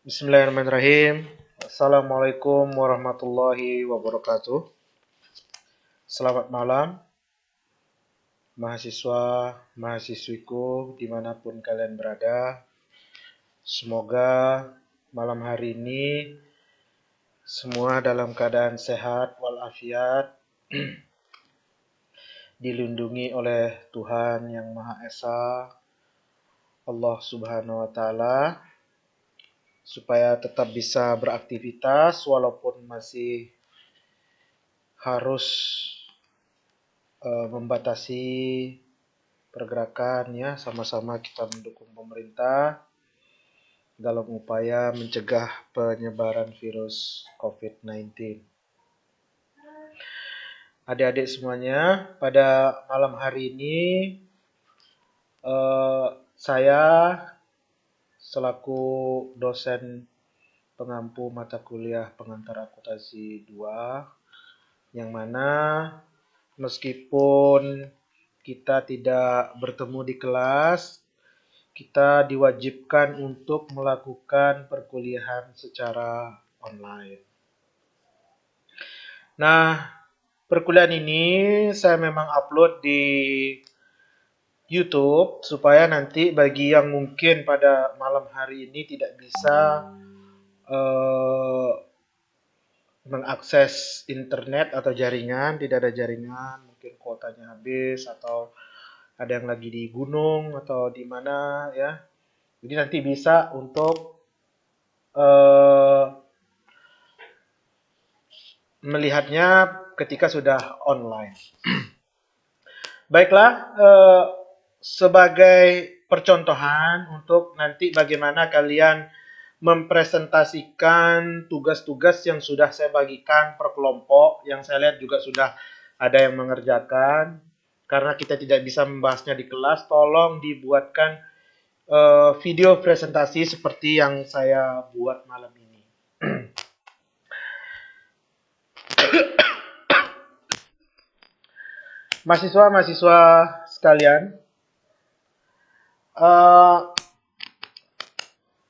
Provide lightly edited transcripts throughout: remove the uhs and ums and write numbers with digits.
Bismillahirrahmanirrahim. Assalamualaikum warahmatullahi wabarakatuh. Selamat malam, mahasiswa, mahasiswiku dimanapun kalian berada. Semoga malam hari ini semua dalam keadaan sehat walafiat, dilindungi oleh Tuhan Yang Maha Esa, Allah Subhanahu wa Ta'ala, supaya tetap bisa beraktivitas walaupun masih harus membatasi pergerakan, ya, sama-sama kita mendukung pemerintah dalam upaya mencegah penyebaran virus COVID-19. Adik-adik semuanya, pada malam hari ini saya selaku dosen pengampu mata kuliah pengantar akuntansi 2, yang mana meskipun kita tidak bertemu di kelas, kita diwajibkan untuk melakukan perkuliahan secara online. Nah, perkuliahan ini saya memang upload di YouTube supaya nanti bagi yang mungkin pada malam hari ini tidak bisa mengakses internet atau jaringan, tidak ada jaringan, mungkin kuotanya habis atau ada yang lagi di gunung atau di mana, ya. Jadi nanti bisa untuk melihatnya ketika sudah online. Baiklah, sebagai percontohan untuk nanti bagaimana kalian mempresentasikan tugas-tugas yang sudah saya bagikan per kelompok, yang saya lihat juga sudah ada yang mengerjakan. Karena kita tidak bisa membahasnya di kelas, tolong dibuatkan video presentasi seperti yang saya buat malam ini. Mahasiswa-mahasiswa sekalian,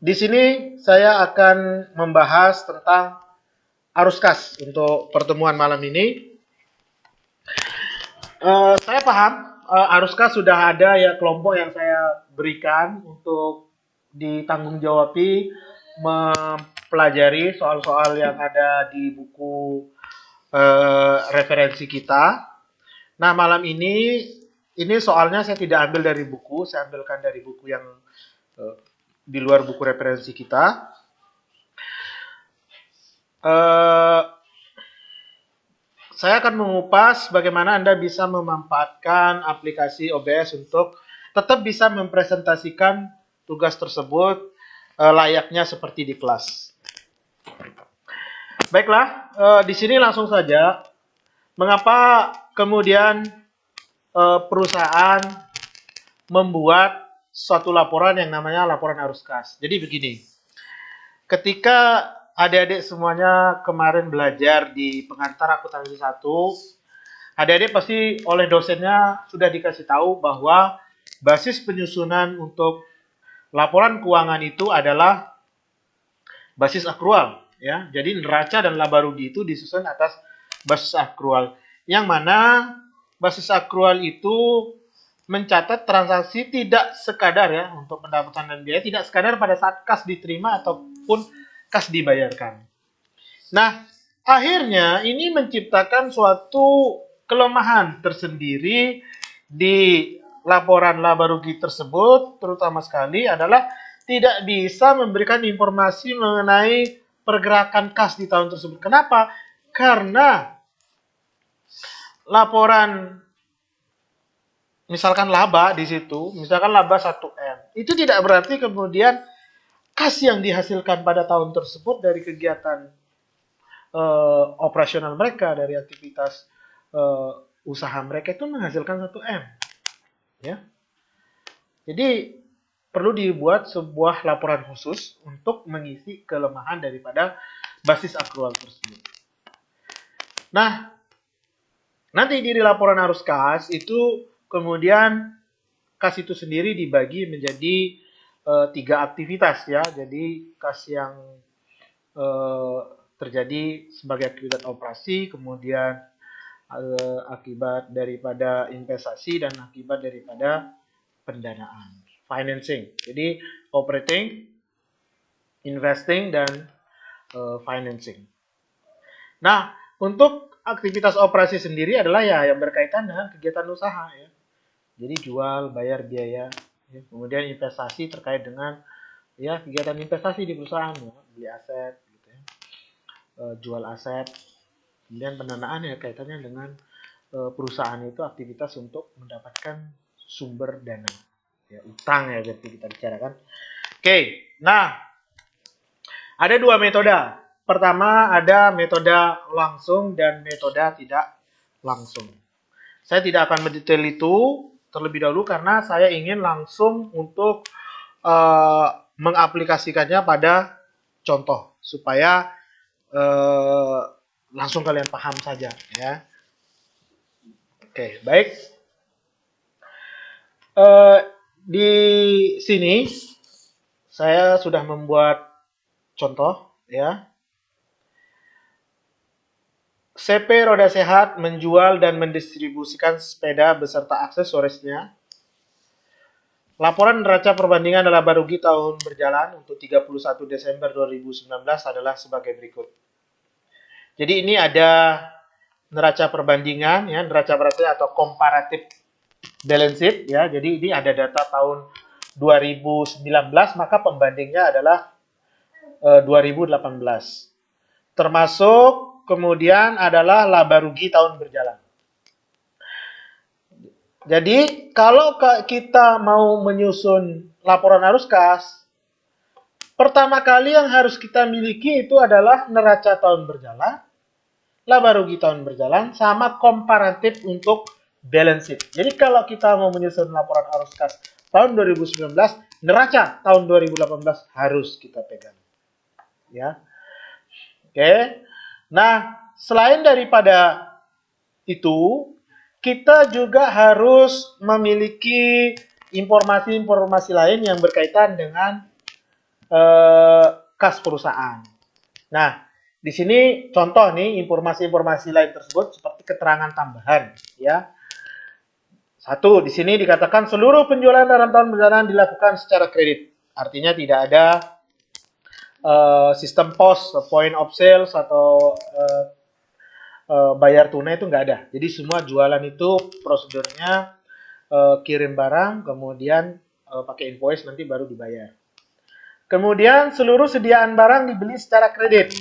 di sini saya akan membahas tentang arus kas untuk pertemuan malam ini. Saya paham arus kas sudah ada ya kelompok yang saya berikan untuk ditanggung-jawabi mempelajari soal-soal yang ada di buku referensi kita. Nah, malam ini soalnya saya tidak ambil dari buku, saya ambilkan dari buku yang di luar buku referensi kita. Saya akan mengupas bagaimana Anda bisa memanfaatkan aplikasi OBS untuk tetap bisa mempresentasikan tugas tersebut layaknya seperti di kelas. Baiklah, di sini langsung saja. Mengapa kemudian perusahaan membuat suatu laporan yang namanya laporan arus kas? Jadi begini, ketika adik-adik semuanya kemarin belajar di pengantar akuntansi 1, adik-adik pasti oleh dosennya sudah dikasih tahu bahwa basis penyusunan untuk laporan keuangan itu adalah basis akrual, ya. Jadi neraca dan laba rugi itu disusun atas basis akrual, yang mana basis akrual itu mencatat transaksi tidak sekadar, ya, untuk pendapatan dan biaya, tidak sekadar pada saat kas diterima ataupun kas dibayarkan. Nah, akhirnya ini menciptakan suatu kelemahan tersendiri di laporan laba rugi tersebut, terutama sekali adalah tidak bisa memberikan informasi mengenai pergerakan kas di tahun tersebut. Kenapa? Karena laporan misalkan laba di situ, misalkan laba 1M, itu tidak berarti kemudian kas yang dihasilkan pada tahun tersebut dari kegiatan operasional mereka, dari aktivitas usaha mereka itu menghasilkan 1M, ya. Jadi perlu dibuat sebuah laporan khusus untuk mengisi kelemahan daripada basis akrual tersebut. Nah, nanti di laporan arus kas itu kemudian kas itu sendiri dibagi menjadi tiga aktivitas ya. Jadi kas yang terjadi sebagai aktivitas operasi, kemudian akibat daripada investasi, dan akibat daripada pendanaan, financing. Jadi operating, investing, dan financing. Nah, untuk aktivitas operasi sendiri adalah ya yang berkaitan dengan kegiatan usaha ya. Jadi jual, bayar biaya, ya. Kemudian investasi terkait dengan ya kegiatan investasi di perusahaan ya, beli aset, gitu ya. Jual aset. Kemudian pendanaan ya kaitannya dengan perusahaan itu aktivitas untuk mendapatkan sumber dana. Ya, utang ya berarti kita bicarakan. Oke, nah ada dua metode. Pertama ada metode langsung dan metode tidak langsung. Saya tidak akan mendetail itu terlebih dahulu karena saya ingin langsung untuk mengaplikasikannya pada contoh supaya langsung kalian paham saja ya. Oke, baik. Di sini saya sudah membuat contoh ya. CP Roda Sehat menjual dan mendistribusikan sepeda beserta aksesorisnya. Laporan neraca perbandingan laba rugi tahun berjalan untuk 31 Desember 2019 adalah sebagai berikut. Jadi ini ada neraca perbandingan ya, neraca perbandingan atau comparative balance sheet ya. Jadi ini ada data tahun 2019, maka pembandingnya adalah 2018. Termasuk kemudian adalah laba rugi tahun berjalan. Jadi kalau kita mau menyusun laporan arus kas, pertama kali yang harus kita miliki itu adalah neraca tahun berjalan, laba rugi tahun berjalan, sama komparatif untuk balance sheet. Jadi kalau kita mau menyusun laporan arus kas tahun 2019, neraca tahun 2018 harus kita pegang. Ya. Oke. Nah, selain daripada itu, kita juga harus memiliki informasi-informasi lain yang berkaitan dengan kas perusahaan. Nah, di sini contoh nih informasi-informasi lain tersebut seperti keterangan tambahan, ya. Satu, di sini dikatakan seluruh penjualan dalam tahun berjalan dilakukan secara kredit. Artinya tidak ada sistem POS, point of sales atau bayar tunai itu nggak ada. Jadi semua jualan itu prosedurnya kirim barang, kemudian pakai invoice nanti baru dibayar. Kemudian seluruh sediaan barang dibeli secara kredit.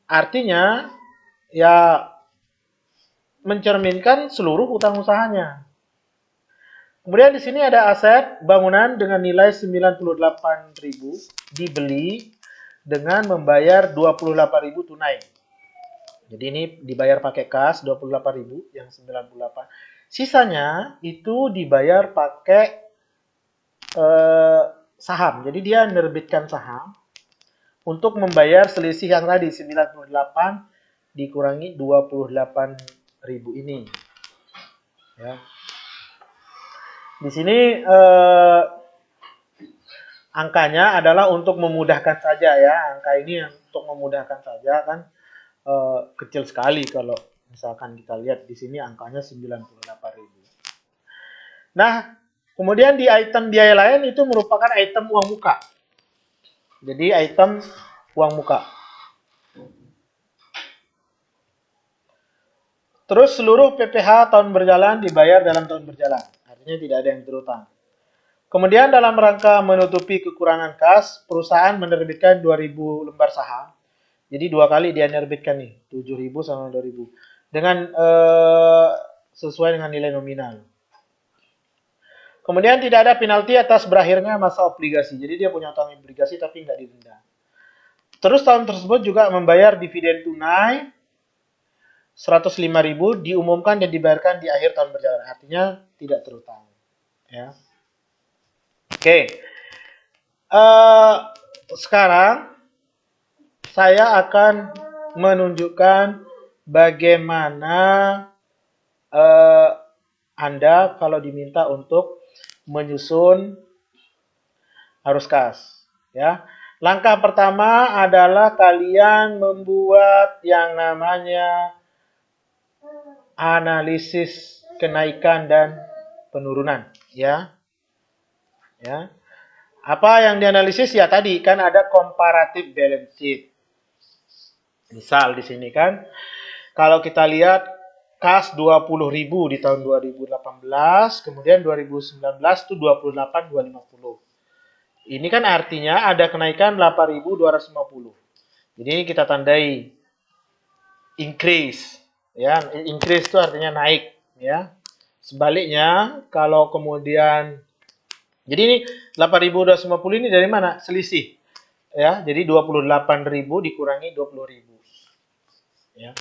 Artinya ya mencerminkan seluruh utang usahanya. Kemudian di sini ada aset bangunan dengan nilai 98.000 dibeli dengan membayar 28.000 tunai. Jadi ini dibayar pakai kas 28.000 yang 98. Sisanya itu dibayar pakai saham. Jadi dia menerbitkan saham untuk membayar selisih yang tadi 98 dikurangi 28.000 ini. Ya. Di sini angkanya adalah untuk memudahkan saja ya. Angka ini untuk memudahkan saja kan kecil sekali kalau misalkan kita lihat di sini angkanya 98.000. Nah, kemudian di item biaya lain itu merupakan item uang muka. Jadi item uang muka. Terus seluruh PPh tahun berjalan dibayar dalam tahun berjalan. Artinya tidak ada yang berutang. Kemudian dalam rangka menutupi kekurangan kas, perusahaan menerbitkan 2.000 lembar saham. Jadi dua kali dia menerbitkan nih, 7.000 sama 2.000. Dengan sesuai dengan nilai nominal. Kemudian tidak ada penalti atas berakhirnya masa obligasi. Jadi dia punya utang obligasi tapi nggak didenda. Terus tahun tersebut juga membayar dividen tunai 105.000 diumumkan dan dibayarkan di akhir tahun berjalan. Artinya tidak terutang. Ya. Oke. Sekarang saya akan menunjukkan bagaimana Anda kalau diminta untuk menyusun arus kas. Ya. Langkah pertama adalah kalian membuat yang namanya analisis kenaikan dan penurunan, ya. Ya. Apa yang dianalisis ya tadi kan ada comparative balance sheet. Misal di sini kan kalau kita lihat kas 20.000 di tahun 2018, kemudian 2019 itu 28.250. Ini kan artinya ada kenaikan 8.250. Jadi kita tandai increase, ya. Increase itu artinya naik, ya. Sebaliknya kalau kemudian jadi ini 8.250 ini dari mana? Selisih. Ya, jadi 28.000 dikurangi 20.000. Ya.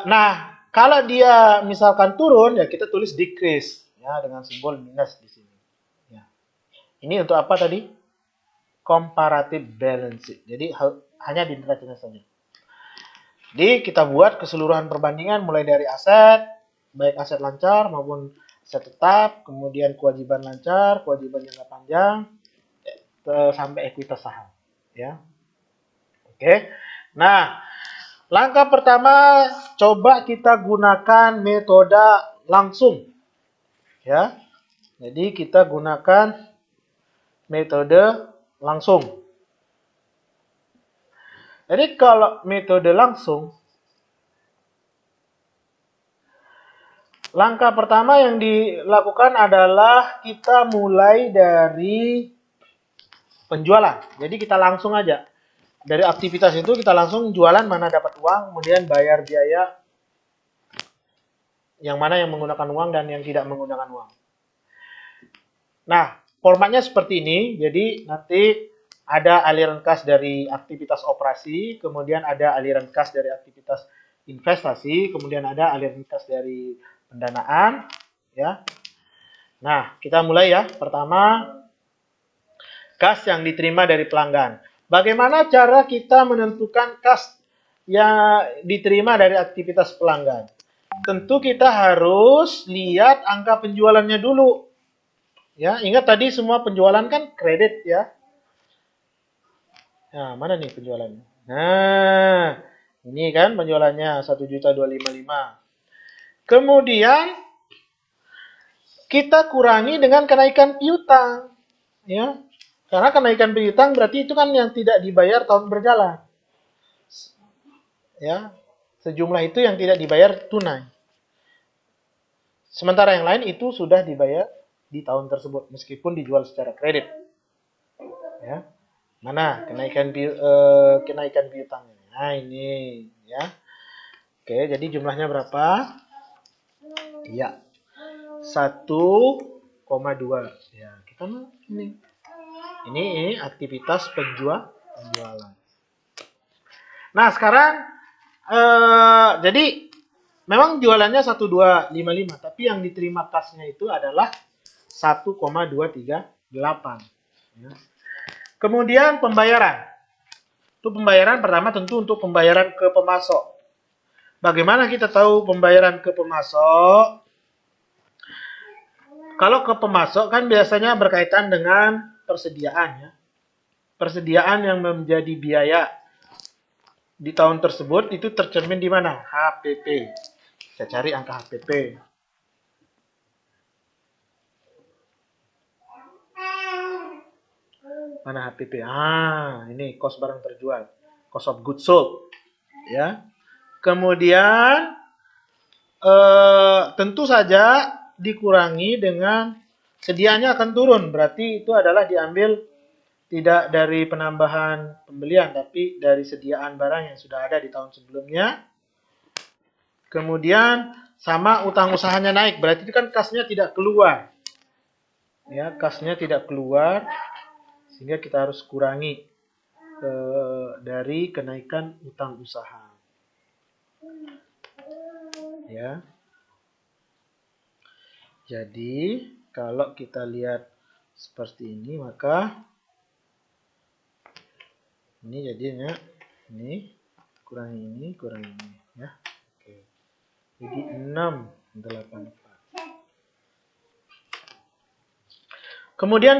Nah, kalau dia misalkan turun ya kita tulis decrease ya dengan simbol minus di sini. Ya. Ini untuk apa tadi? Comparative balance sheet. Jadi hanya di neraca saja. Jadi kita buat keseluruhan perbandingan mulai dari aset, baik aset lancar maupun aset tetap, kemudian kewajiban lancar, kewajiban jangka panjang, sampai ekuitas saham. Ya. Oke. Nah, langkah pertama coba kita gunakan metode langsung. Ya. Jadi kita gunakan metode langsung. Jadi kalau metode langsung, langkah pertama yang dilakukan adalah kita mulai dari penjualan. Jadi kita langsung aja. Dari aktivitas itu kita langsung jualan mana dapat uang, kemudian bayar biaya yang mana yang menggunakan uang dan yang tidak menggunakan uang. Nah, formatnya seperti ini. Jadi nanti ada aliran kas dari aktivitas operasi, kemudian ada aliran kas dari aktivitas investasi, kemudian ada aliran kas dari pendanaan, ya. Nah, kita mulai ya. Pertama, kas yang diterima dari pelanggan. Bagaimana cara kita menentukan kas yang diterima dari aktivitas pelanggan? Tentu kita harus lihat angka penjualannya dulu. Ya, ingat tadi semua penjualan kan kredit ya. Nah, mana nih penjualannya? Nah, ini kan penjualannya 1.255. Kemudian kita kurangi dengan kenaikan piutang. Ya. Karena kenaikan piutang berarti itu kan yang tidak dibayar tahun berjalan. Ya. Sejumlah itu yang tidak dibayar tunai. Sementara yang lain itu sudah dibayar di tahun tersebut meskipun dijual secara kredit. Ya. Mana kenaikan piutangnya? Nah, ini ya. Oke, jadi jumlahnya berapa? Iya. 1,2. Ya, kita ini. Ini aktivitas penjualan. Nah, sekarang jadi memang jualannya 1.255, tapi yang diterima kasnya itu adalah 1,238. Ya. Kemudian pembayaran. Itu pembayaran pertama tentu untuk pembayaran ke pemasok. Bagaimana kita tahu pembayaran ke pemasok? Kalau ke pemasok kan biasanya berkaitan dengan persediaan ya. Persediaan yang menjadi biaya di tahun tersebut itu tercermin di mana? HPP. Saya cari angka HPP. Mana HPP? Ah, ini cost barang terjual. Cost of goods sold. Ya. Kemudian tentu saja dikurangi dengan sedianya akan turun. Berarti itu adalah diambil tidak dari penambahan pembelian, tapi dari sediaan barang yang sudah ada di tahun sebelumnya. Kemudian sama utang usahanya naik, berarti itu kan kasnya tidak keluar. Ya, kasnya tidak keluar, sehingga kita harus kurangi dari kenaikan utang usaha. Ya. Jadi, kalau kita lihat seperti ini, maka ini jadinya ini kurangi ini ya. Oke. Jadi 684. Kemudian